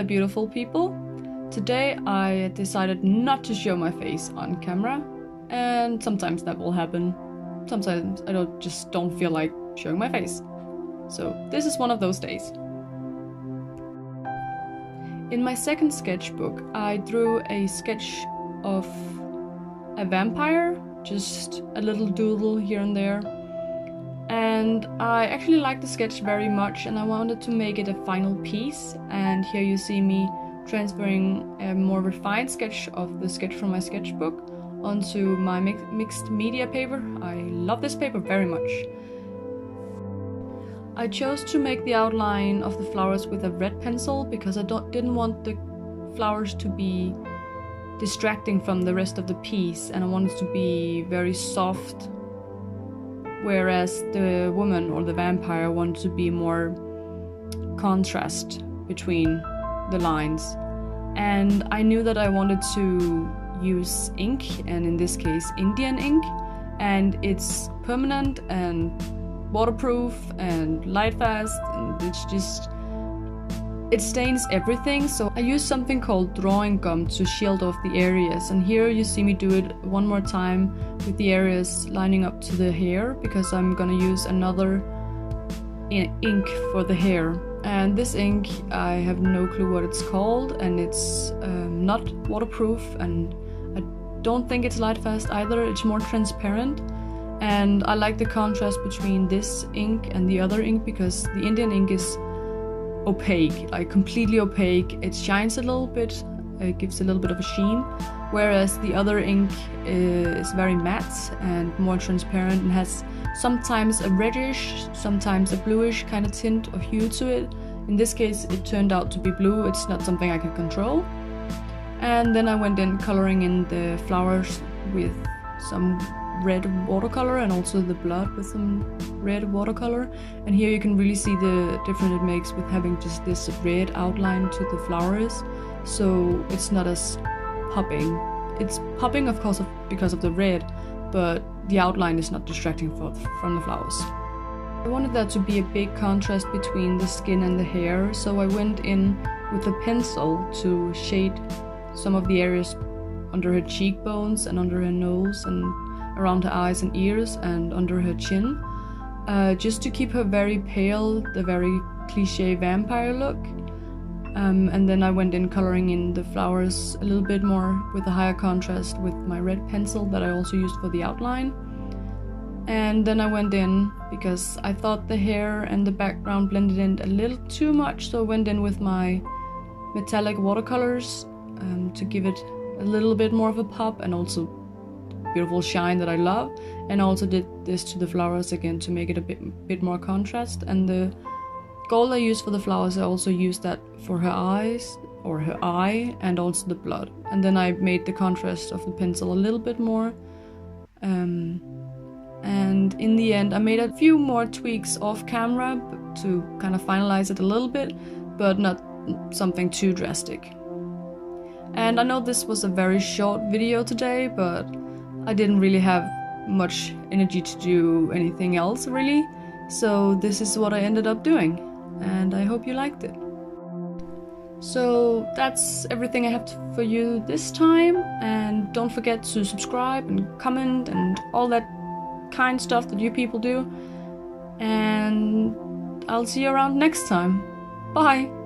there, beautiful people. Today I decided not to show my face on camera, and sometimes that will happen. Sometimes I just don't feel like showing my face. So this is one of those days. In my second sketchbook, I drew a sketch of a vampire, just a little doodle here and there. And I actually liked the sketch very much, and I wanted to make it a final piece. And here you see me transferring a more refined sketch of the sketch from my sketchbook onto my mixed media paper. I love this paper very much. I chose to make the outline of the flowers with a red pencil because I didn't want the flowers to be distracting from the rest of the piece, and I wanted it to be very soft, whereas the woman or the vampire wanted to be more contrast between the lines. And I knew that I wanted to use ink, and in this case Indian ink, and it's permanent and waterproof and light fast, and it stains everything. So I used something called drawing gum to shield off the areas, and here you see me do it one more time with the areas lining up to the hair, because I'm gonna use another ink for the hair. And this ink, I have no clue what it's called, and it's not waterproof, and I don't think it's light fast either. It's more transparent, and I like the contrast between this ink and the other ink, because the Indian ink is opaque, like completely opaque. It shines a little bit, it gives a little bit of a sheen, whereas the other ink is very matte and more transparent and has sometimes a reddish, sometimes a bluish kind of tint of hue to it. In this case it turned out to be blue. It's not something I can control. And then I went in coloring in the flowers with some red watercolor, and also the blood with some red watercolor. And here you can really see the difference it makes with having just this red outline to the flowers, so it's not as popping. It's popping, of course, because of the red, but the outline is not distracting from the flowers. I wanted there to be a big contrast between the skin and the hair, so I went in with a pencil to shade some of the areas under her cheekbones and under her nose and around her eyes and ears and under her chin, just to keep her very pale, the very cliché vampire look. And then I went in coloring in the flowers a little bit more with a higher contrast with my red pencil that I also used for the outline. And then I went in, because I thought the hair and the background blended in a little too much, so I went in with my metallic watercolors to give it a little bit more of a pop and also beautiful shine that I love. And I also did this to the flowers again to make it a bit more contrast. And the gold I used for the flowers, I also used that for her eyes, or her eye, and also the blood. And then I made the contrast of the pencil a little bit more. And in the end I made a few more tweaks off camera to kind of finalize it a little bit, but not something too drastic. And I know this was a very short video today, but I didn't really have much energy to do anything else really, so this is what I ended up doing, and I hope you liked it. So that's everything I have for you this time, and don't forget to subscribe and comment and all that kind stuff that you people do, and I'll see you around next time. Bye!